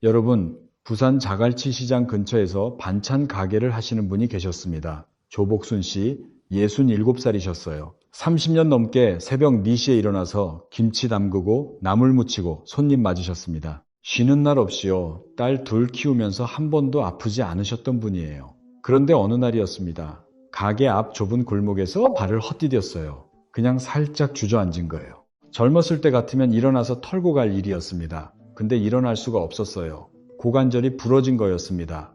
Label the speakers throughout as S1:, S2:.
S1: 여러분, 부산 자갈치 시장 근처에서 반찬 가게를 하시는 분이 계셨습니다. 조복순 씨, 67살이셨어요. 30년 넘게 새벽 4시에 일어나서 김치 담그고 나물 무치고 손님 맞으셨습니다. 쉬는 날 없이요. 딸 둘 키우면서 한 번도 아프지 않으셨던 분이에요. 그런데 어느 날이었습니다. 가게 앞 좁은 골목에서 발을 헛디뎠어요. 그냥 살짝 주저앉은 거예요. 젊었을 때 같으면 일어나서 털고 갈 일이었습니다. 근데 일어날 수가 없었어요. 고관절이 부러진 거였습니다.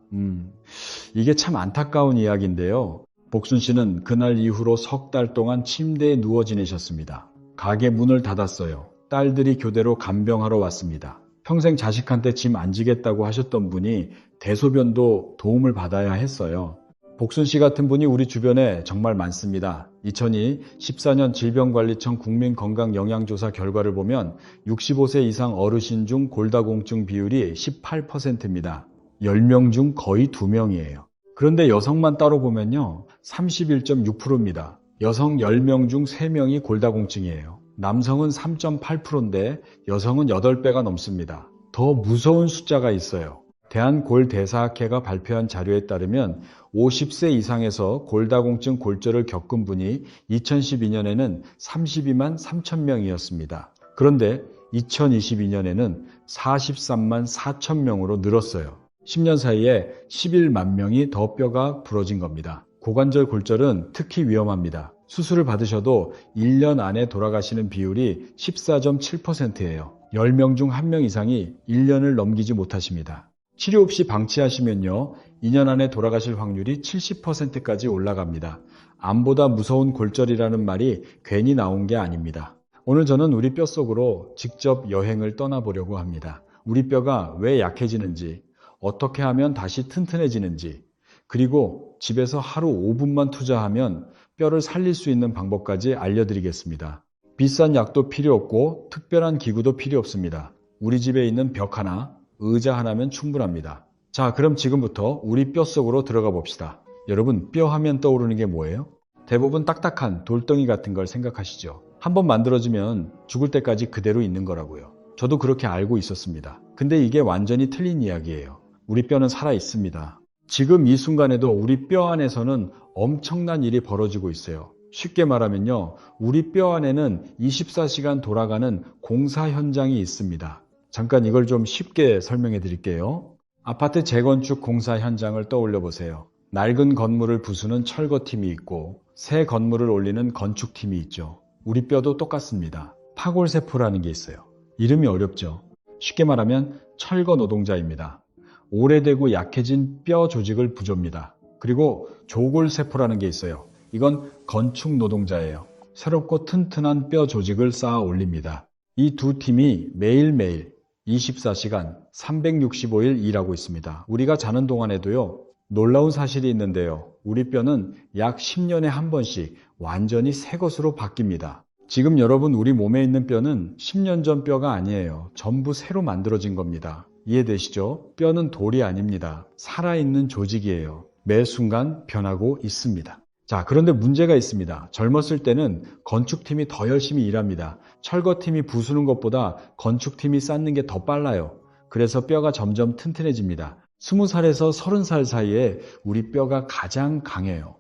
S1: 이게 참 안타까운 이야기인데요. 복순 씨는 그날 이후로 석 달 동안 침대에 누워 지내셨습니다. 가게 문을 닫았어요. 딸들이 교대로 간병하러 왔습니다. 평생 자식한테 짐 안 지겠다고 하셨던 분이 대소변도 도움을 받아야 했어요. 복순 씨 같은 분이 우리 주변에 정말 많습니다. 2014년 질병관리청 국민건강영양조사 결과를 보면 65세 이상 어르신 중 골다공증 비율이 18%입니다. 10명 중 거의 2명이에요. 그런데 여성만 따로 보면요, 31.6%입니다. 여성 10명 중 3명이 골다공증이에요. 남성은 3.8%인데 여성은 8배가 넘습니다. 더 무서운 숫자가 있어요. 대한골대사학회가 발표한 자료에 따르면 50세 이상에서 골다공증 골절을 겪은 분이 2012년에는 32만 3천 명이었습니다. 그런데 2022년에는 43만 4천 명으로 늘었어요. 10년 사이에 11만 명이 더 뼈가 부러진 겁니다. 고관절 골절은 특히 위험합니다. 수술을 받으셔도 1년 안에 돌아가시는 비율이 14.7%예요. 10명 중 1명 이상이 1년을 넘기지 못하십니다. 치료 없이 방치하시면요, 2년 안에 돌아가실 확률이 70%까지 올라갑니다. 암보다 무서운 골절이라는 말이 괜히 나온 게 아닙니다. 오늘 저는 우리 뼈 속으로 직접 여행을 떠나보려고 합니다. 우리 뼈가 왜 약해지는지, 어떻게 하면 다시 튼튼해지는지, 그리고 집에서 하루 5분만 투자하면 뼈를 살릴 수 있는 방법까지 알려드리겠습니다. 비싼 약도 필요 없고 특별한 기구도 필요 없습니다. 우리 집에 있는 벽 하나, 의자 하나면 충분합니다. 자, 그럼 지금부터 우리 뼈 속으로 들어가 봅시다. 여러분, 뼈 하면 떠오르는 게 뭐예요? 대부분 딱딱한 돌덩이 같은 걸 생각하시죠. 한번 만들어지면 죽을 때까지 그대로 있는 거라고요. 저도 그렇게 알고 있었습니다. 근데 이게 완전히 틀린 이야기예요. 우리 뼈는 살아 있습니다. 지금 이 순간에도 우리 뼈 안에서는 엄청난 일이 벌어지고 있어요. 쉽게 말하면요, 우리 뼈 안에는 24시간 돌아가는 공사 현장이 있습니다. 잠깐 이걸 좀 쉽게 설명해 드릴게요. 아파트 재건축 공사 현장을 떠올려 보세요. 낡은 건물을 부수는 철거팀이 있고 새 건물을 올리는 건축팀이 있죠. 우리 뼈도 똑같습니다. 파골세포라는 게 있어요. 이름이 어렵죠. 쉽게 말하면 철거 노동자입니다. 오래되고 약해진 뼈 조직을 부조입니다. 그리고 조골세포라는 게 있어요. 이건 건축 노동자예요. 새롭고 튼튼한 뼈 조직을 쌓아 올립니다. 이 두 팀이 매일매일 24시간 365일 일하고 있습니다. 우리가 자는 동안에도요, 놀라운 사실이 있는데요. 우리 뼈는 약 10년에 한 번씩 완전히 새 것으로 바뀝니다. 지금 여러분 우리 몸에 있는 뼈는 10년 전 뼈가 아니에요. 전부 새로 만들어진 겁니다. 이해되시죠? 뼈는 돌이 아닙니다. 살아있는 조직이에요. 매 순간 변하고 있습니다. 자, 그런데 문제가 있습니다. 젊었을 때는 건축팀이 더 열심히 일합니다. 철거팀이 부수는 것보다 건축팀이 쌓는 게 더 빨라요. 그래서 뼈가 점점 튼튼해집니다. 20살에서 30살 사이에 우리 뼈가 가장 강해요.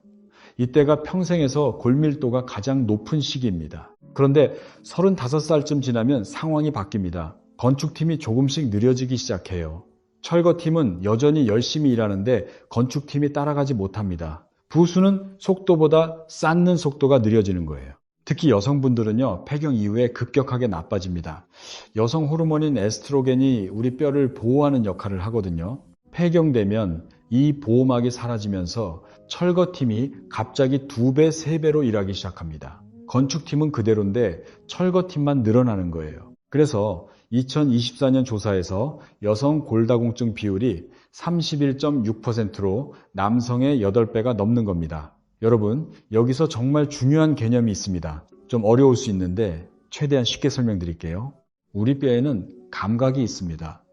S1: 이때가 평생에서 골밀도가 가장 높은 시기입니다. 그런데 35살쯤 지나면 상황이 바뀝니다. 건축팀이 조금씩 느려지기 시작해요. 철거팀은 여전히 열심히 일하는데 건축팀이 따라가지 못합니다. 부수는 속도보다 쌓는 속도가 느려지는 거예요. 특히 여성분들은요, 폐경 이후에 급격하게 나빠집니다. 여성 호르몬인 에스트로겐이 우리 뼈를 보호하는 역할을 하거든요. 폐경되면 이 보호막이 사라지면서 철거팀이 갑자기 2배, 3배로 일하기 시작합니다. 건축팀은 그대로인데 철거팀만 늘어나는 거예요. 그래서 2024년 조사에서 여성 골다공증 비율이 31.6%로 남성의 8배가 넘는 겁니다. 여러분, 여기서 정말 중요한 개념이 있습니다. 좀 어려울 수 있는데 최대한 쉽게 설명드릴게요. 우리 뼈에는 감각이 있습니다.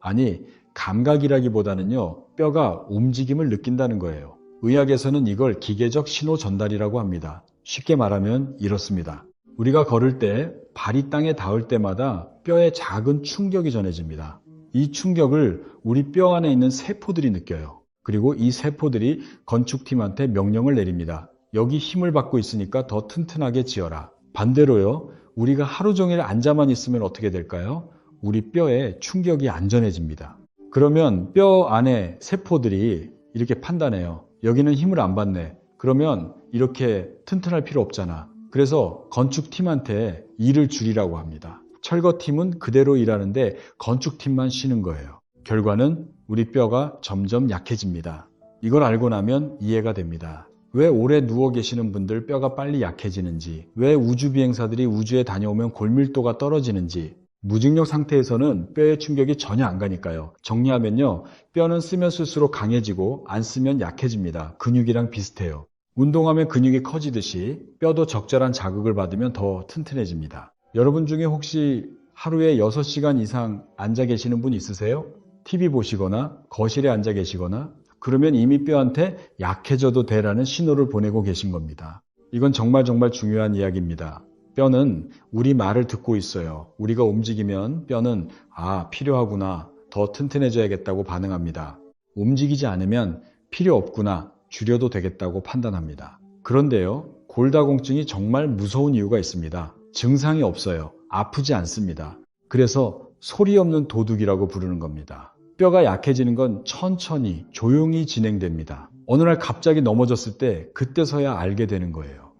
S1: 아니, 감각이라기보다는요, 뼈가 움직임을 느낀다는 거예요. 의학에서는 이걸 기계적 신호 전달이라고 합니다. 쉽게 말하면 이렇습니다. 우리가 걸을 때 발이 땅에 닿을 때마다 뼈에 작은 충격이 전해집니다. 이 충격을 우리 뼈 안에 있는 세포들이 느껴요. 그리고 이 세포들이 건축팀한테 명령을 내립니다. 여기 힘을 받고 있으니까 더 튼튼하게 지어라. 반대로요, 우리가 하루 종일 앉아만 있으면 어떻게 될까요? 우리 뼈에 충격이 안전해집니다. 그러면 뼈 안에 세포들이 이렇게 판단해요. 여기는 힘을 안 받네. 그러면 이렇게 튼튼할 필요 없잖아. 그래서 건축팀한테 일을 줄이라고 합니다. 철거팀은 그대로 일하는데 건축팀만 쉬는 거예요. 결과는 우리 뼈가 점점 약해집니다. 이걸 알고 나면 이해가 됩니다. 왜 오래 누워 계시는 분들 뼈가 빨리 약해지는지, 왜 우주 비행사들이 우주에 다녀오면 골밀도가 떨어지는지. 무중력 상태에서는 뼈의 충격이 전혀 안 가니까요. 정리하면요, 뼈는 쓰면 쓸수록 강해지고 안 쓰면 약해집니다. 근육이랑 비슷해요. 운동하면 근육이 커지듯이 뼈도 적절한 자극을 받으면 더 튼튼해집니다. 여러분 중에 혹시 하루에 6시간 이상 앉아 계시는 분 있으세요? TV 보시거나 거실에 앉아 계시거나, 그러면 이미 뼈한테 약해져도 돼라는 신호를 보내고 계신 겁니다. 이건 정말 중요한 이야기입니다. 뼈는 우리 말을 듣고 있어요. 우리가 움직이면 뼈는 필요하구나, 더 튼튼해져야겠다고 반응합니다. 움직이지 않으면 필요 없구나, 줄여도 되겠다고 판단합니다. 그런데요, 골다공증이 정말 무서운 이유가 있습니다. 증상이 없어요. 아프지 않습니다. 그래서 소리 없는 도둑이라고 부르는 겁니다. 뼈가 약해지는 건 천천히 조용히 진행됩니다. 어느 날 갑자기 넘어졌을 때 그때서야 알게 되는 거예요.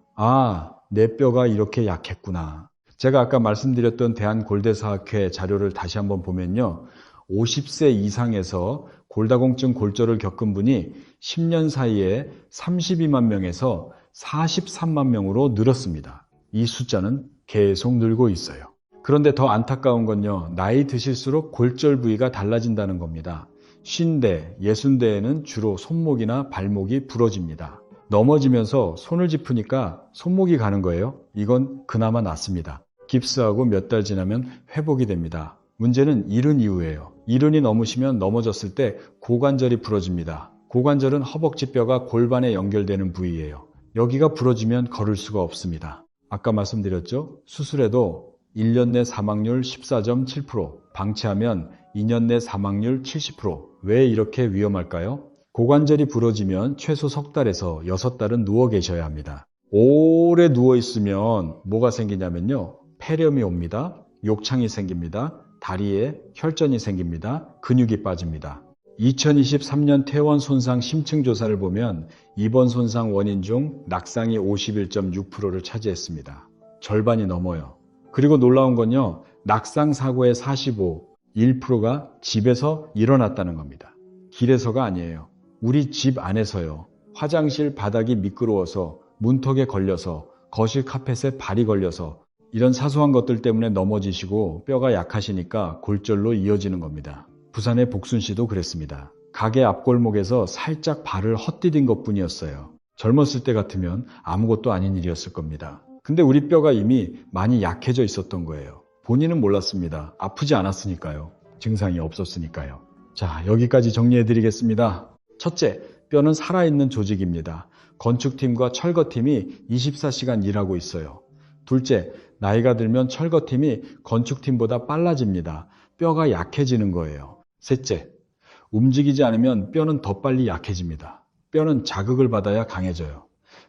S1: 내 뼈가 이렇게 약했구나. 제가 아까 말씀드렸던 대한골대사학회 자료를 다시 한번 보면요, 50세 이상에서 골다공증 골절을 겪은 분이 10년 사이에 32만 명에서 43만 명으로 늘었습니다. 이 숫자는 계속 늘고 있어요. 그런데 더 안타까운 건요, 나이 드실수록 골절 부위가 달라진다는 겁니다. 50대, 60대에는 주로 손목이나 발목이 부러집니다. 넘어지면서 손을 짚으니까 손목이 가는 거예요. 이건 그나마 낫습니다. 깁스하고 몇 달 지나면 회복이 됩니다. 문제는 이른 이후예요. 이른이 넘으시면 넘어졌을 때 고관절이 부러집니다. 고관절은 허벅지 뼈가 골반에 연결되는 부위예요. 여기가 부러지면 걸을 수가 없습니다. 아까 말씀드렸죠? 수술해도 1년 내 사망률 14.7%, 방치하면 2년 내 사망률 70%. 왜 이렇게 위험할까요? 고관절이 부러지면 최소 석 달에서 6달은 누워 계셔야 합니다. 오래 누워 있으면 뭐가 생기냐면요, 폐렴이 옵니다. 욕창이 생깁니다. 다리에 혈전이 생깁니다. 근육이 빠집니다. 2023년 퇴원 손상 심층 조사를 보면 입원 손상 원인 중 낙상이 51.6%를 차지했습니다. 절반이 넘어요. 그리고 놀라운 건요, 낙상 사고의 1%가 집에서 일어났다는 겁니다. 길에서가 아니에요. 우리 집 안에서요. 화장실 바닥이 미끄러워서, 문턱에 걸려서, 거실 카펫에 발이 걸려서, 이런 사소한 것들 때문에 넘어지시고 뼈가 약하시니까 골절로 이어지는 겁니다. 부산의 복순 씨도 그랬습니다. 가게 앞골목에서 살짝 발을 헛디딘 것뿐이었어요. 젊었을 때 같으면 아무것도 아닌 일이었을 겁니다. 근데 우리 뼈가 이미 많이 약해져 있었던 거예요. 본인은 몰랐습니다. 아프지 않았으니까요. 증상이 없었으니까요. 자, 여기까지 정리해 드리겠습니다. 첫째, 뼈는 살아있는 조직입니다. 건축팀과 철거팀이 24시간 일하고 있어요. 둘째, 나이가 들면 철거팀이 건축팀보다 빨라집니다. 뼈가 약해지는 거예요. 셋째, 움직이지 않으면 뼈는 더 빨리 약해집니다. 뼈는 자극을 받아야 강해져요.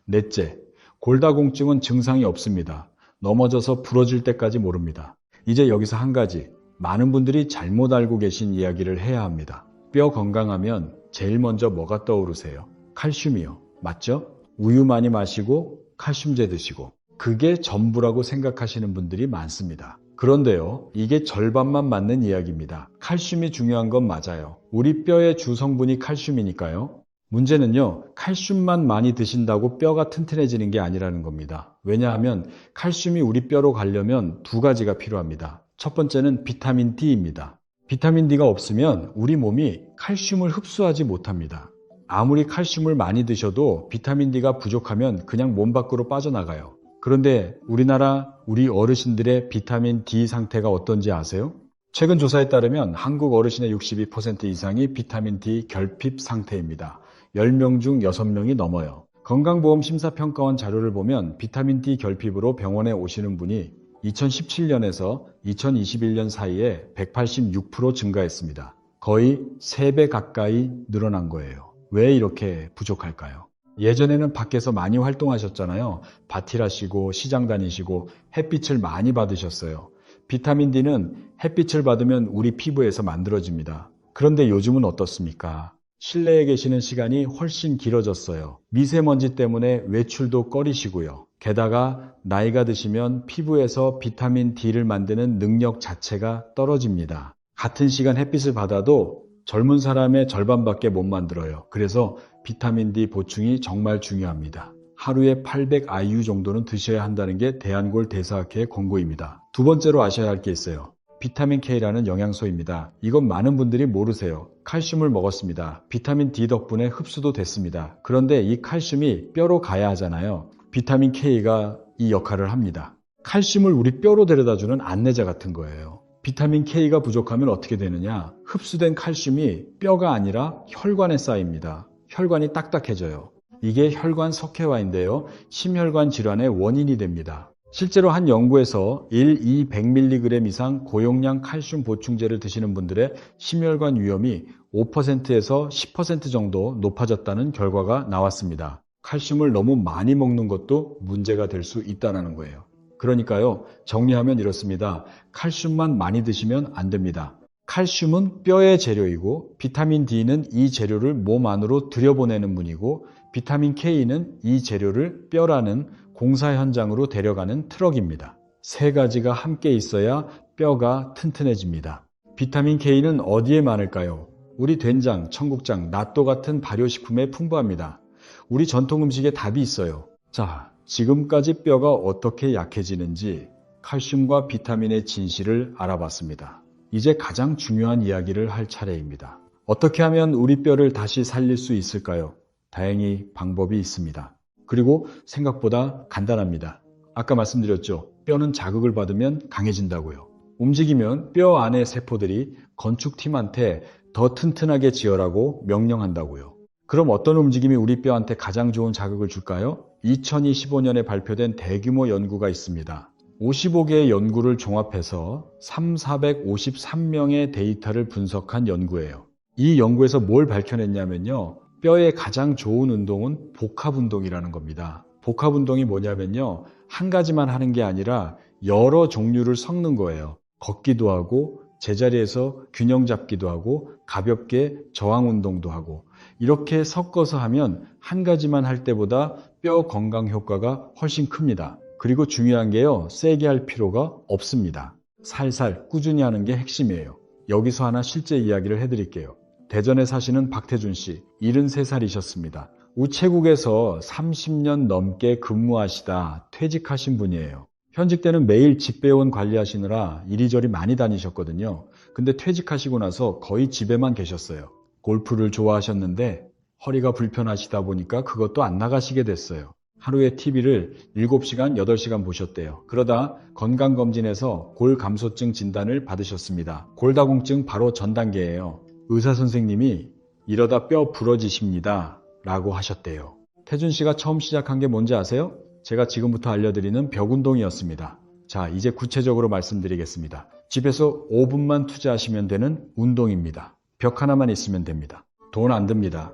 S1: 넷째, 골다공증은 증상이 없습니다. 넘어져서 부러질 때까지 모릅니다. 이제 여기서 한 가지, 많은 분들이 잘못 알고 계신 이야기를 해야 합니다. 뼈 건강하면 제일 먼저 뭐가 떠오르세요? 칼슘이요. 맞죠? 우유 많이 마시고 칼슘제 드시고, 그게 전부라고 생각하시는 분들이 많습니다. 그런데요, 이게 절반만 맞는 이야기입니다. 칼슘이 중요한 건 맞아요. 우리 뼈의 주 성분이 칼슘이니까요. 문제는요, 칼슘만 많이 드신다고 뼈가 튼튼해지는 게 아니라는 겁니다. 왜냐하면 칼슘이 우리 뼈로 가려면 두 가지가 필요합니다. 첫 번째는 비타민 D입니다. 비타민 D가 없으면 우리 몸이 칼슘을 흡수하지 못합니다. 아무리 칼슘을 많이 드셔도 비타민 D가 부족하면 그냥 몸 밖으로 빠져나가요. 그런데 우리나라 우리 어르신들의 비타민 D 상태가 어떤지 아세요? 최근 조사에 따르면 한국 어르신의 62% 이상이 비타민 D 결핍 상태입니다. 10명 중 6명이 넘어요. 건강보험 심사평가원 자료를 보면 비타민 D 결핍으로 병원에 오시는 분이 2017년에서 2021년 사이에 186% 증가했습니다. 거의 3배 가까이 늘어난 거예요. 왜 이렇게 부족할까요? 예전에는 밖에서 많이 활동하셨잖아요. 밭일하시고 시장 다니시고 햇빛을 많이 받으셨어요. 비타민 D는 햇빛을 받으면 우리 피부에서 만들어집니다. 그런데 요즘은 어떻습니까? 실내에 계시는 시간이 훨씬 길어졌어요. 미세먼지 때문에 외출도 꺼리시고요. 게다가 나이가 드시면 피부에서 비타민 D를 만드는 능력 자체가 떨어집니다. 같은 시간 햇빛을 받아도 젊은 사람의 절반밖에 못 만들어요. 그래서 비타민 D 보충이 정말 중요합니다. 하루에 800IU 정도는 드셔야 한다는 게 대한골 대사학회의 권고입니다. 두 번째로 아셔야 할 게 있어요. 비타민 K라는 영양소입니다. 이건 많은 분들이 모르세요. 칼슘을 먹었습니다. 비타민 D 덕분에 흡수도 됐습니다. 그런데 이 칼슘이 뼈로 가야 하잖아요. 비타민 K가 이 역할을 합니다. 칼슘을 우리 뼈로 데려다주는 안내자 같은 거예요. 비타민 K가 부족하면 어떻게 되느냐? 흡수된 칼슘이 뼈가 아니라 혈관에 쌓입니다. 혈관이 딱딱해져요. 이게 혈관 석회화인데요. 심혈관 질환의 원인이 됩니다. 실제로 한 연구에서 1, 2, 100mg 이상 고용량 칼슘 보충제를 드시는 분들의 심혈관 위험이 5%에서 10% 정도 높아졌다는 결과가 나왔습니다. 칼슘을 너무 많이 먹는 것도 문제가 될 수 있다는 거예요. 그러니까요, 정리하면 이렇습니다. 칼슘만 많이 드시면 안 됩니다. 칼슘은 뼈의 재료이고 비타민 D는 이 재료를 몸 안으로 들여보내는 분이고 비타민 K는 이 재료를 뼈라는 공사 현장으로 데려가는 트럭입니다. 세 가지가 함께 있어야 뼈가 튼튼해집니다. 비타민 K는 어디에 많을까요? 우리 된장, 청국장, 낫또 같은 발효식품에 풍부합니다. 우리 전통 음식에 답이 있어요. 자, 지금까지 뼈가 어떻게 약해지는지 칼슘과 비타민의 진실을 알아봤습니다. 이제 가장 중요한 이야기를 할 차례입니다. 어떻게 하면 우리 뼈를 다시 살릴 수 있을까요? 다행히 방법이 있습니다. 그리고 생각보다 간단합니다. 아까 말씀드렸죠. 뼈는 자극을 받으면 강해진다고요. 움직이면 뼈 안의 세포들이 건축팀한테 더 튼튼하게 지어라고 명령한다고요. 그럼 어떤 움직임이 우리 뼈한테 가장 좋은 자극을 줄까요? 2025년에 발표된 대규모 연구가 있습니다. 55개의 연구를 종합해서 453명의 데이터를 분석한 연구예요. 이 연구에서 뭘 밝혀냈냐면요. 뼈에 가장 좋은 운동은 복합운동이라는 겁니다. 복합운동이 뭐냐면요. 한 가지만 하는 게 아니라 여러 종류를 섞는 거예요. 걷기도 하고 제자리에서 균형 잡기도 하고 가볍게 저항운동도 하고 이렇게 섞어서 하면 한 가지만 할 때보다 뼈 건강 효과가 훨씬 큽니다. 그리고 중요한 게요. 세게 할 필요가 없습니다. 살살 꾸준히 하는 게 핵심이에요. 여기서 하나 실제 이야기를 해드릴게요. 대전에 사시는 박태준 씨, 73살이셨습니다. 우체국에서 30년 넘게 근무하시다 퇴직하신 분이에요. 현직 때는 매일 집배원 관리하시느라 이리저리 많이 다니셨거든요. 근데 퇴직하시고 나서 거의 집에만 계셨어요. 골프를 좋아하셨는데 허리가 불편하시다 보니까 그것도 안 나가시게 됐어요. 하루에 TV를 7시간, 8시간 보셨대요. 그러다 건강검진에서 골감소증 진단을 받으셨습니다. 골다공증 바로 전 단계예요. 의사 선생님이 이러다 뼈 부러지십니다 라고 하셨대요. 태준 씨가 처음 시작한 게 뭔지 아세요? 제가 지금부터 알려드리는 벽 운동이었습니다. 자, 이제 구체적으로 말씀드리겠습니다. 집에서 5분만 투자하시면 되는 운동입니다. 벽 하나만 있으면 됩니다. 돈 안 듭니다.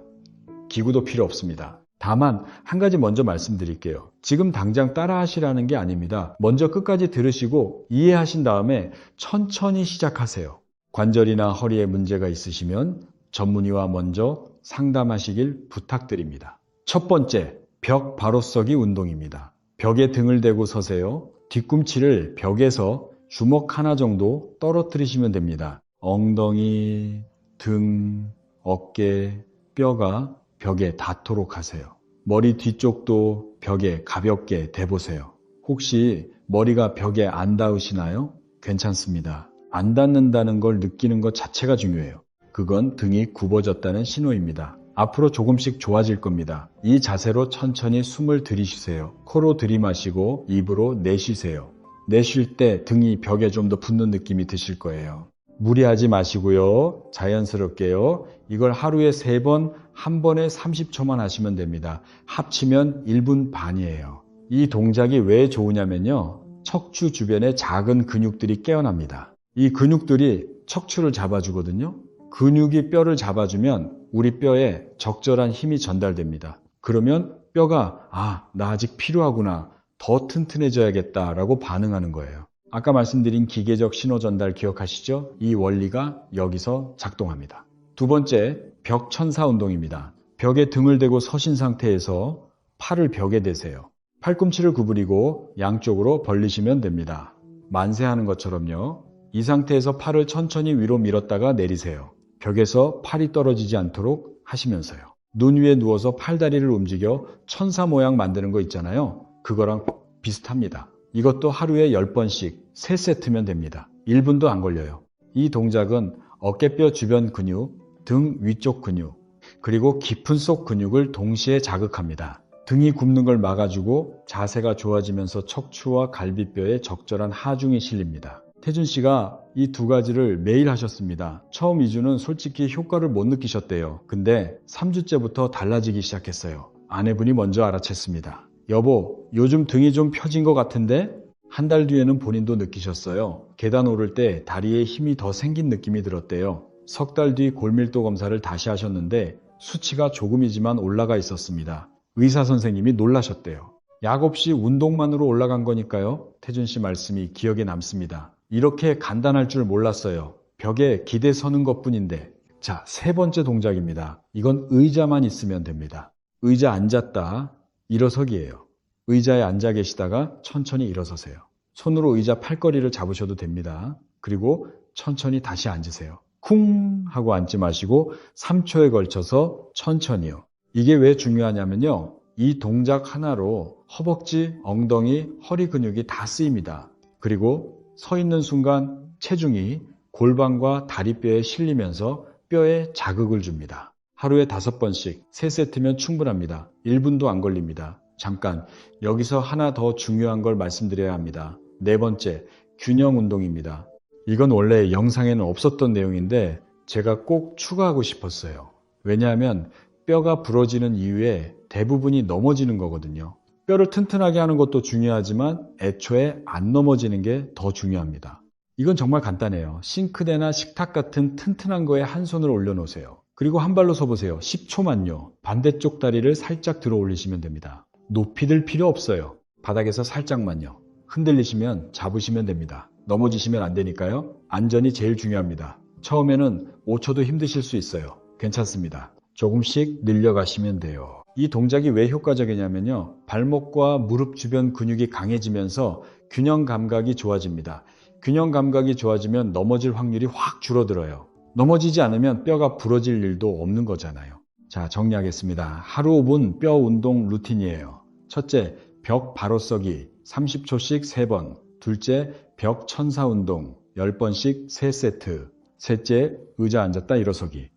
S1: 기구도 필요 없습니다. 다만 한 가지 먼저 말씀드릴게요. 지금 당장 따라 하시라는 게 아닙니다. 먼저 끝까지 들으시고 이해하신 다음에 천천히 시작하세요. 관절이나 허리에 문제가 있으시면 전문의와 먼저 상담하시길 부탁드립니다. 첫 번째, 벽 바로서기 운동입니다. 벽에 등을 대고 서세요. 뒤꿈치를 벽에서 주먹 하나 정도 떨어뜨리시면 됩니다. 엉덩이, 등, 어깨, 뼈가 벽에 닿도록 하세요. 머리 뒤쪽도 벽에 가볍게 대보세요. 혹시 머리가 벽에 안 닿으시나요? 괜찮습니다. 안 닿는다는 걸 느끼는 것 자체가 중요해요. 그건 등이 굽어졌다는 신호입니다. 앞으로 조금씩 좋아질 겁니다. 이 자세로 천천히 숨을 들이쉬세요. 코로 들이마시고 입으로 내쉬세요. 내쉴 때 등이 벽에 좀 더 붙는 느낌이 드실 거예요. 무리하지 마시고요. 자연스럽게요. 이걸 하루에 3번, 한 번에 30초만 하시면 됩니다. 합치면 1분 반이에요. 이 동작이 왜 좋으냐면요. 척추 주변의 작은 근육들이 깨어납니다. 이 근육들이 척추를 잡아주거든요. 근육이 뼈를 잡아주면 우리 뼈에 적절한 힘이 전달됩니다. 그러면 뼈가 나 아직 필요하구나, 더 튼튼해져야겠다라고 반응하는 거예요. 아까 말씀드린 기계적 신호 전달 기억하시죠? 이 원리가 여기서 작동합니다. 두 번째, 벽천사 운동입니다. 벽에 등을 대고 서신 상태에서 팔을 벽에 대세요. 팔꿈치를 구부리고 양쪽으로 벌리시면 됩니다. 만세하는 것처럼요. 이 상태에서 팔을 천천히 위로 밀었다가 내리세요. 벽에서 팔이 떨어지지 않도록 하시면서요. 눈 위에 누워서 팔다리를 움직여 천사 모양 만드는 거 있잖아요. 그거랑 비슷합니다. 이것도 하루에 10번씩 3세트면 됩니다. 1분도 안 걸려요. 이 동작은 어깨뼈 주변 근육, 등 위쪽 근육, 그리고 깊은 속 근육을 동시에 자극합니다. 등이 굽는 걸 막아주고 자세가 좋아지면서 척추와 갈비뼈에 적절한 하중이 실립니다. 태준 씨가 이 두 가지를 매일 하셨습니다. 처음 2주는 솔직히 효과를 못 느끼셨대요. 근데 3주째부터 달라지기 시작했어요. 아내분이 먼저 알아챘습니다. 여보, 요즘 등이 좀 펴진 것 같은데? 한 달 뒤에는 본인도 느끼셨어요. 계단 오를 때 다리에 힘이 더 생긴 느낌이 들었대요. 석 달 뒤 골밀도 검사를 다시 하셨는데 수치가 조금이지만 올라가 있었습니다. 의사 선생님이 놀라셨대요. 약 없이 운동만으로 올라간 거니까요. 태준 씨 말씀이 기억에 남습니다. 이렇게 간단할 줄 몰랐어요. 벽에 기대 서는 것뿐인데. 자, 세 번째 동작입니다. 이건 의자만 있으면 됩니다. 의자 앉았다, 일어서기예요. 의자에 앉아 계시다가 천천히 일어서세요. 손으로 의자 팔걸이를 잡으셔도 됩니다. 그리고 천천히 다시 앉으세요. 쿵 하고 앉지 마시고 3초에 걸쳐서 천천히요. 이게 왜 중요하냐면요. 이 동작 하나로 허벅지, 엉덩이, 허리 근육이 다 쓰입니다. 그리고 서 있는 순간 체중이 골반과 다리뼈에 실리면서 뼈에 자극을 줍니다. 하루에 5번씩 3세트면 충분합니다. 1분도 안 걸립니다. 잠깐, 여기서 하나 더 중요한 걸 말씀드려야 합니다. 네 번째, 균형 운동입니다. 이건 원래 영상에는 없었던 내용인데 제가 꼭 추가하고 싶었어요. 왜냐하면 뼈가 부러지는 이유에 대부분이 넘어지는 거거든요. 뼈를 튼튼하게 하는 것도 중요하지만 애초에 안 넘어지는 게 더 중요합니다. 이건 정말 간단해요. 싱크대나 식탁 같은 튼튼한 거에 한 손을 올려놓으세요. 그리고 한 발로 서보세요. 10초만요. 반대쪽 다리를 살짝 들어 올리시면 됩니다. 높이 들 필요 없어요. 바닥에서 살짝만요. 흔들리시면 잡으시면 됩니다. 넘어지시면 안 되니까요. 안전이 제일 중요합니다. 처음에는 5초도 힘드실 수 있어요. 괜찮습니다. 조금씩 늘려가시면 돼요. 이 동작이 왜 효과적이냐면요. 발목과 무릎 주변 근육이 강해지면서 균형 감각이 좋아집니다. 균형 감각이 좋아지면 넘어질 확률이 확 줄어들어요. 넘어지지 않으면 뼈가 부러질 일도 없는 거잖아요. 자, 정리하겠습니다. 하루 5분 뼈 운동 루틴이에요. 첫째, 벽 바로 서기 30초씩 3번. 둘째, 벽 천사 운동 10번씩 3세트. 셋째, 의자 앉았다 일어서기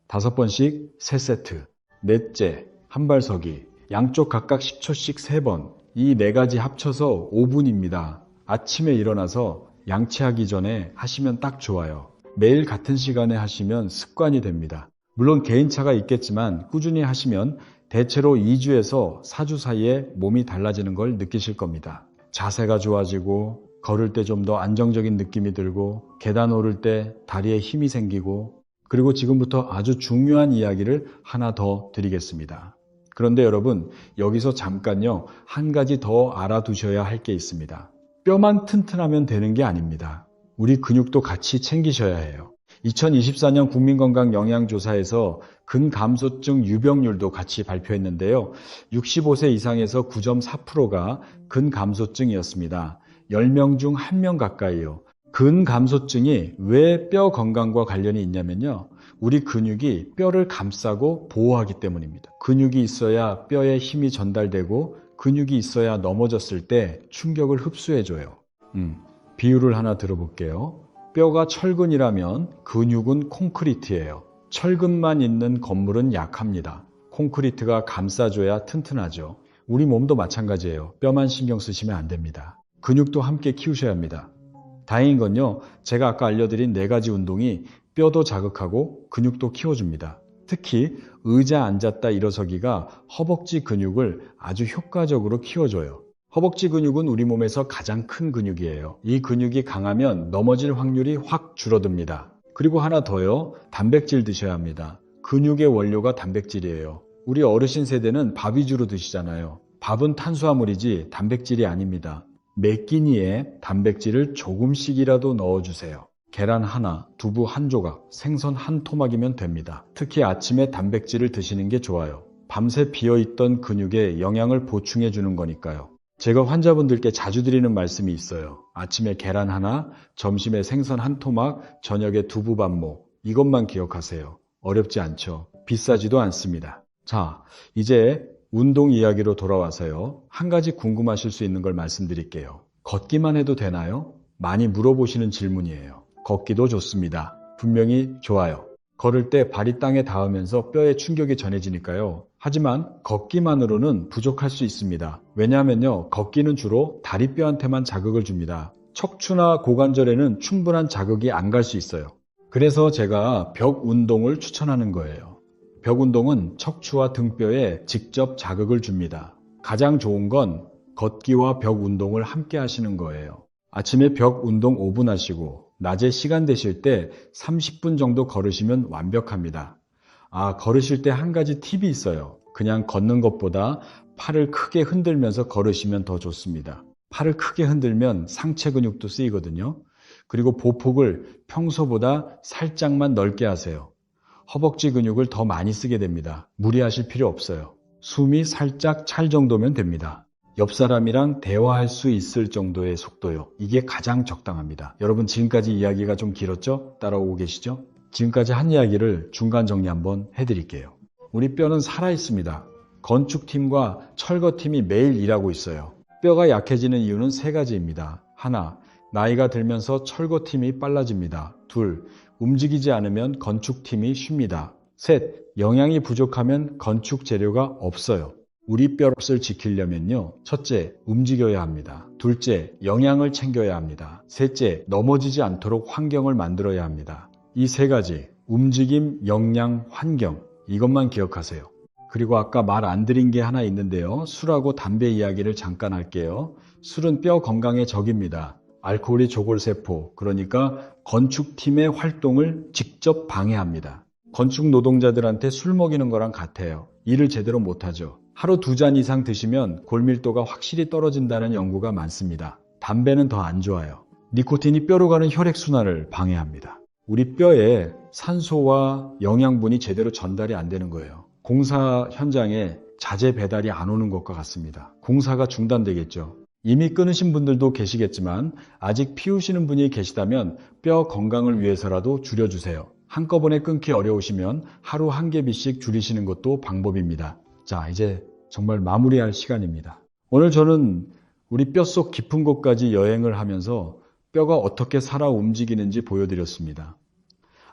S1: 5번씩 3세트. 넷째, 한발서기 양쪽 각각 10초씩 3번. 이 4가지 합쳐서 5분입니다. 아침에 일어나서 양치하기 전에 하시면 딱 좋아요. 매일 같은 시간에 하시면 습관이 됩니다. 물론 개인차가 있겠지만 꾸준히 하시면 대체로 2주에서 4주 사이에 몸이 달라지는 걸 느끼실 겁니다. 자세가 좋아지고 걸을 때 좀 더 안정적인 느낌이 들고 계단 오를 때 다리에 힘이 생기고 그리고 지금부터 아주 중요한 이야기를 하나 더 드리겠습니다. 그런데 여러분 여기서 잠깐요 한 가지 더 알아두셔야 할 게 있습니다. 뼈만 튼튼하면 되는 게 아닙니다. 우리 근육도 같이 챙기셔야 해요. 2024년 국민건강영양조사에서 근감소증 유병률도 같이 발표했는데요. 65세 이상에서 9.4%가 근감소증이었습니다. 10명 중 1명 가까이요. 근감소증이 왜 뼈 건강과 관련이 있냐면요. 우리 근육이 뼈를 감싸고 보호하기 때문입니다. 근육이 있어야 뼈에 힘이 전달되고 근육이 있어야 넘어졌을 때 충격을 흡수해줘요. 비유를 하나 들어볼게요. 뼈가 철근이라면 근육은 콘크리트예요. 철근만 있는 건물은 약합니다. 콘크리트가 감싸줘야 튼튼하죠. 우리 몸도 마찬가지예요. 뼈만 신경 쓰시면 안 됩니다. 근육도 함께 키우셔야 합니다. 다행인 건요. 제가 아까 알려드린 4가지 운동이 뼈도 자극하고 근육도 키워줍니다. 특히 의자 앉았다 일어서기가 허벅지 근육을 아주 효과적으로 키워줘요. 허벅지 근육은 우리 몸에서 가장 큰 근육이에요. 이 근육이 강하면 넘어질 확률이 확 줄어듭니다. 그리고 하나 더요. 단백질 드셔야 합니다. 근육의 원료가 단백질이에요. 우리 어르신 세대는 밥 위주로 드시잖아요. 밥은 탄수화물이지 단백질이 아닙니다. 매 끼니에 단백질을 조금씩이라도 넣어주세요. 계란 하나, 두부 한 조각, 생선 한 토막이면 됩니다. 특히 아침에 단백질을 드시는 게 좋아요. 밤새 비어있던 근육에 영양을 보충해 주는 거니까요. 제가 환자분들께 자주 드리는 말씀이 있어요. 아침에 계란 하나, 점심에 생선 한 토막, 저녁에 두부 반모. 이것만 기억하세요. 어렵지 않죠. 비싸지도 않습니다. 자, 이제 운동 이야기로 돌아와서요. 한 가지 궁금하실 수 있는 걸 말씀드릴게요. 걷기만 해도 되나요? 많이 물어보시는 질문이에요. 걷기도 좋습니다. 분명히 좋아요. 걸을 때 발이 땅에 닿으면서 뼈에 충격이 전해지니까요. 하지만 걷기만으로는 부족할 수 있습니다. 왜냐하면요. 걷기는 주로 다리뼈한테만 자극을 줍니다. 척추나 고관절에는 충분한 자극이 안 갈 수 있어요. 그래서 제가 벽 운동을 추천하는 거예요. 벽 운동은 척추와 등뼈에 직접 자극을 줍니다. 가장 좋은 건 걷기와 벽 운동을 함께 하시는 거예요. 아침에 벽 운동 5분 하시고 낮에 시간 되실 때 30분 정도 걸으시면 완벽합니다. 걸으실 때 한 가지 팁이 있어요. 그냥 걷는 것보다 팔을 크게 흔들면서 걸으시면 더 좋습니다. 팔을 크게 흔들면 상체 근육도 쓰이거든요. 그리고 보폭을 평소보다 살짝만 넓게 하세요. 허벅지 근육을 더 많이 쓰게 됩니다. 무리하실 필요 없어요. 숨이 살짝 찰 정도면 됩니다. 옆 사람이랑 대화할 수 있을 정도의 속도요. 이게 가장 적당합니다. 여러분 지금까지 이야기가 좀 길었죠? 따라오고 계시죠? 지금까지 한 이야기를 중간 정리 한번 해드릴게요. 우리 뼈는 살아있습니다. 건축팀과 철거팀이 매일 일하고 있어요. 뼈가 약해지는 이유는 세 가지입니다. 하나, 나이가 들면서 철거팀이 빨라집니다. 둘, 움직이지 않으면 건축팀이 쉽니다. 셋, 영양이 부족하면 건축 재료가 없어요. 우리 뼈를 지키려면요. 첫째, 움직여야 합니다. 둘째, 영양을 챙겨야 합니다. 셋째, 넘어지지 않도록 환경을 만들어야 합니다. 이 세 가지, 움직임, 영양, 환경, 이것만 기억하세요. 그리고 아까 말 안 드린 게 하나 있는데요. 술하고 담배 이야기를 잠깐 할게요. 술은 뼈 건강의 적입니다. 알코올이 조골세포, 그러니까 건축팀의 활동을 직접 방해합니다. 건축 노동자들한테 술 먹이는 거랑 같아요. 일을 제대로 못하죠. 하루 2잔 이상 드시면 골밀도가 확실히 떨어진다는 연구가 많습니다. 담배는 더 안 좋아요. 니코틴이 뼈로 가는 혈액순환을 방해합니다. 우리 뼈에 산소와 영양분이 제대로 전달이 안 되는 거예요. 공사 현장에 자재 배달이 안 오는 것과 같습니다. 공사가 중단되겠죠. 이미 끊으신 분들도 계시겠지만 아직 피우시는 분이 계시다면 뼈 건강을 위해서라도 줄여주세요. 한꺼번에 끊기 어려우시면 하루 한 개비씩 줄이시는 것도 방법입니다. 자, 이제 정말 마무리할 시간입니다. 오늘 저는 우리 뼛속 깊은 곳까지 여행을 하면서 뼈가 어떻게 살아 움직이는지 보여드렸습니다.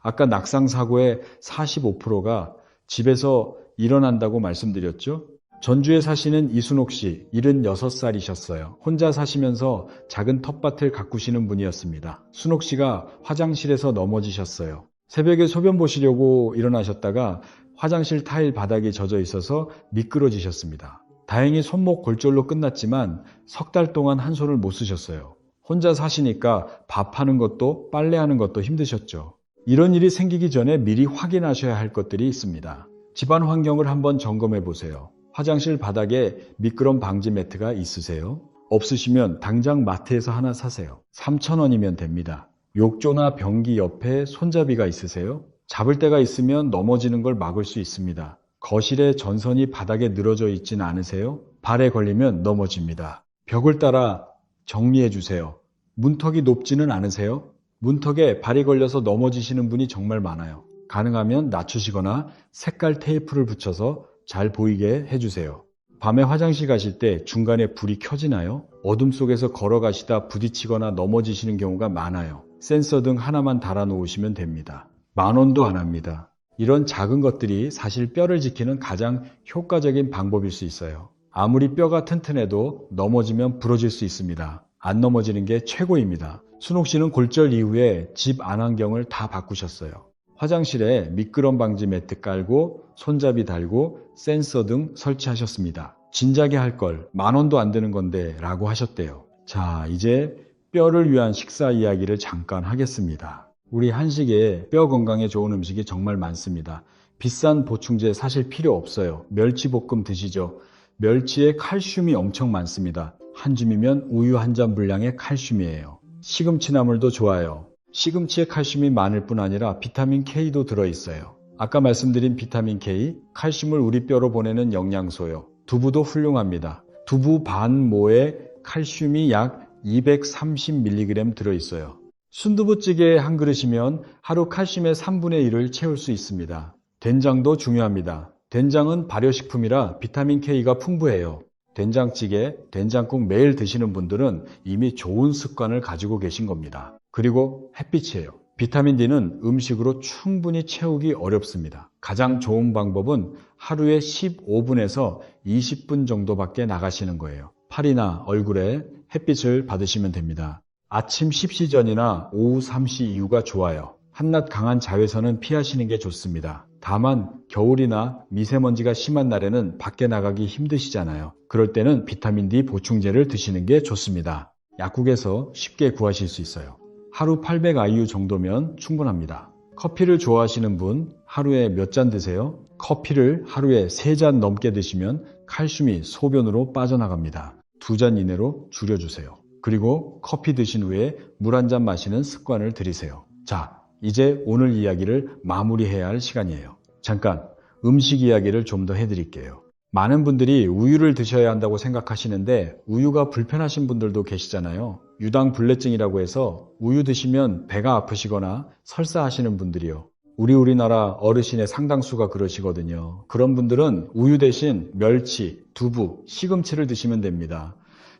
S1: 아까 낙상 사고의 45%가 집에서 일어난다고 말씀드렸죠? 전주에 사시는 이순옥 씨, 76살이셨어요. 혼자 사시면서 작은 텃밭을 가꾸시는 분이었습니다. 순옥 씨가 화장실에서 넘어지셨어요. 새벽에 소변 보시려고 일어나셨다가 화장실 타일 바닥이 젖어 있어서 미끄러지셨습니다. 다행히 손목 골절로 끝났지만 석 달 동안 한 손을 못 쓰셨어요. 혼자 사시니까 밥하는 것도 빨래하는 것도 힘드셨죠. 이런 일이 생기기 전에 미리 확인하셔야 할 것들이 있습니다. 집안 환경을 한번 점검해 보세요. 화장실 바닥에 미끄럼 방지 매트가 있으세요? 없으시면 당장 마트에서 하나 사세요. 3,000원이면 됩니다. 욕조나 변기 옆에 손잡이가 있으세요? 잡을 데가 있으면 넘어지는 걸 막을 수 있습니다. 거실에 전선이 바닥에 늘어져 있진 않으세요? 발에 걸리면 넘어집니다. 벽을 따라 정리해 주세요. 문턱이 높지는 않으세요? 문턱에 발이 걸려서 넘어지시는 분이 정말 많아요. 가능하면 낮추시거나 색깔 테이프를 붙여서 잘 보이게 해주세요. 밤에 화장실 가실 때 중간에 불이 켜지나요? 어둠 속에서 걸어가시다 부딪히거나 넘어지시는 경우가 많아요. 센서 등 하나만 달아 놓으시면 됩니다. 10,000원도 안 합니다. 이런 작은 것들이 사실 뼈를 지키는 가장 효과적인 방법일 수 있어요. 아무리 뼈가 튼튼해도 넘어지면 부러질 수 있습니다. 안 넘어지는 게 최고입니다. 순옥 씨는 골절 이후에 집 안환경을 다 바꾸셨어요. 화장실에 미끄럼 방지 매트 깔고 손잡이 달고 센서 등 설치하셨습니다. 진작에 할 걸, 10,000원도 안 되는 건데 라고 하셨대요. 자, 이제 뼈를 위한 식사 이야기를 잠깐 하겠습니다. 우리 한식에 뼈 건강에 좋은 음식이 정말 많습니다. 비싼 보충제 사실 필요 없어요. 멸치볶음 드시죠. 멸치에 칼슘이 엄청 많습니다. 한 줌이면 우유 한 잔 분량의 칼슘이에요. 시금치나물도 좋아요. 시금치에 칼슘이 많을 뿐 아니라 비타민 K도 들어있어요. 아까 말씀드린 비타민 K, 칼슘을 우리 뼈로 보내는 영양소요. 두부도 훌륭합니다. 두부 반 모에 칼슘이 약 230mg 들어있어요. 순두부찌개 한 그릇이면 하루 칼슘의 3분의 1을 채울 수 있습니다. 된장도 중요합니다. 된장은 발효식품이라 비타민 K가 풍부해요. 된장찌개, 된장국 매일 드시는 분들은 이미 좋은 습관을 가지고 계신 겁니다. 그리고 햇빛이에요. 비타민 D는 음식으로 충분히 채우기 어렵습니다. 가장 좋은 방법은 하루에 15분에서 20분 정도밖에 나가시는 거예요. 팔이나 얼굴에 햇빛을 받으시면 됩니다. 아침 10시 전이나 오후 3시 이후가 좋아요. 한낮 강한 자외선은 피하시는 게 좋습니다. 다만 겨울이나 미세먼지가 심한 날에는 밖에 나가기 힘드시잖아요. 그럴 때는 비타민 D 보충제를 드시는 게 좋습니다. 약국에서 쉽게 구하실 수 있어요. 하루 800IU 정도면 충분합니다. 커피를 좋아하시는 분 하루에 몇 잔 드세요? 커피를 하루에 3잔 넘게 드시면 칼슘이 소변으로 빠져나갑니다. 2잔 이내로 줄여주세요. 그리고 커피 드신 후에 물 한 잔 마시는 습관을 들이세요. 자, 이제 오늘 이야기를 마무리해야 할 시간이에요. 잠깐 음식 이야기를 좀 더 해드릴게요. 많은 분들이 우유를 드셔야 한다고 생각하시는데 우유가 불편하신 분들도 계시잖아요. 유당불내증이라고 해서 우유 드시면 배가 아프시거나 설사하시는 분들이요. 우리나라 어르신의 상당수가 그러시거든요. 그런 분들은 우유 대신 멸치, 두부, 시금치를 드시면 됩니다.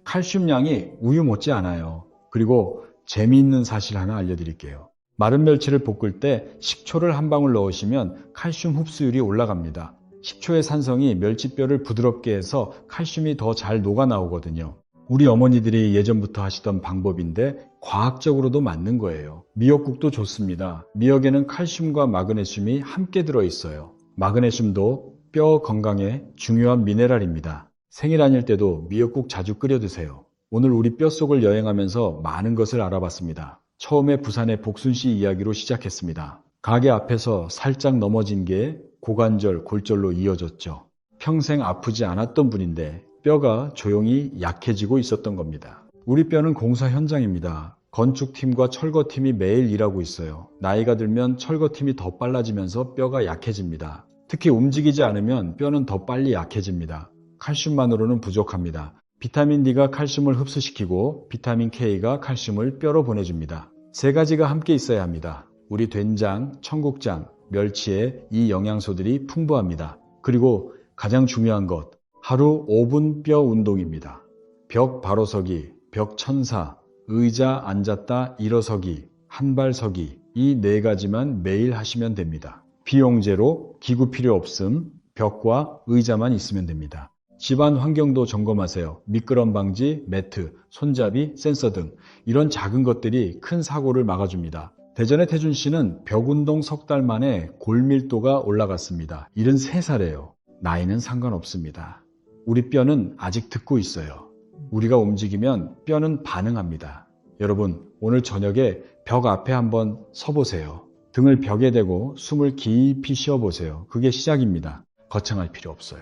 S1: 칼슘량이 우유 못지 않아요. 그리고 재미있는 사실 하나 알려드릴게요. 마른 멸치를 볶을 때 식초를 한 방울 넣으시면 칼슘 흡수율이 올라갑니다. 식초의 산성이 멸치뼈를 부드럽게 해서 칼슘이 더 잘 녹아 나오거든요. 우리 어머니들이 예전부터 하시던 방법인데 과학적으로도 맞는 거예요. 미역국도 좋습니다. 미역에는 칼슘과 마그네슘이 함께 들어있어요. 마그네슘도 뼈 건강에 중요한 미네랄입니다. 생일 아닐 때도 미역국 자주 끓여 드세요. 오늘 우리 뼛속을 여행하면서 많은 것을 알아봤습니다. 처음에 부산의 복순 씨 이야기로 시작했습니다. 가게 앞에서 살짝 넘어진 게 고관절, 골절로 이어졌죠. 평생 아프지 않았던 분인데 뼈가 조용히 약해지고 있었던 겁니다. 우리 뼈는 공사 현장입니다. 건축팀과 철거팀이 매일 일하고 있어요. 나이가 들면 철거팀이 더 빨라지면서 뼈가 약해집니다. 특히 움직이지 않으면 뼈는 더 빨리 약해집니다. 칼슘만으로는 부족합니다. 비타민 D가 칼슘을 흡수시키고 비타민 K가 칼슘을 뼈로 보내줍니다. 3가지가 함께 있어야 합니다. 우리 된장, 청국장, 멸치에 이 영양소들이 풍부합니다. 그리고 가장 중요한 것, 하루 5분 뼈 운동입니다. 벽 바로 서기, 벽 천사, 의자 앉았다 일어서기, 한발 서기, 이 4가지만 매일 하시면 됩니다. 비용 제로, 기구 필요 없음, 벽과 의자만 있으면 됩니다. 집안 환경도 점검하세요. 미끄럼 방지, 매트, 손잡이, 센서 등 이런 작은 것들이 큰 사고를 막아줍니다. 대전의 태준 씨는 벽운동 3달 만에 골밀도가 올라갔습니다. 73살이에요. 나이는 상관없습니다. 우리 뼈는 아직 듣고 있어요. 우리가 움직이면 뼈는 반응합니다. 여러분, 오늘 저녁에 벽 앞에 한번 서보세요. 등을 벽에 대고 숨을 깊이 쉬어보세요. 그게 시작입니다. 거창할 필요 없어요.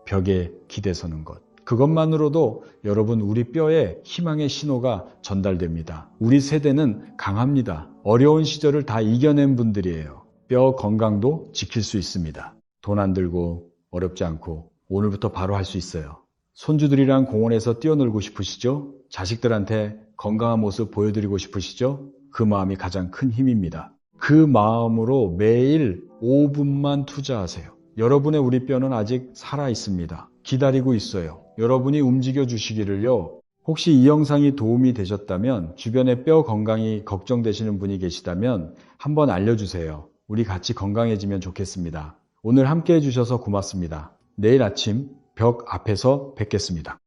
S1: 벽에 기대서는 것. 그것만으로도 여러분 우리 뼈에 희망의 신호가 전달됩니다. 우리 세대는 강합니다. 어려운 시절을 다 이겨낸 분들이에요. 뼈 건강도 지킬 수 있습니다. 돈 안 들고 어렵지 않고 오늘부터 바로 할 수 있어요. 손주들이랑 공원에서 뛰어놀고 싶으시죠? 자식들한테 건강한 모습 보여드리고 싶으시죠? 그 마음이 가장 큰 힘입니다. 그 마음으로 매일 5분만 투자하세요. 여러분의 우리 뼈는 아직 살아 있습니다. 기다리고 있어요. 여러분이 움직여 주시기를요. 혹시 이 영상이 도움이 되셨다면 주변에 뼈 건강이 걱정되시는 분이 계시다면 한번 알려주세요. 우리 같이 건강해지면 좋겠습니다. 오늘 함께 해주셔서 고맙습니다. 내일 아침 벽 앞에서 뵙겠습니다.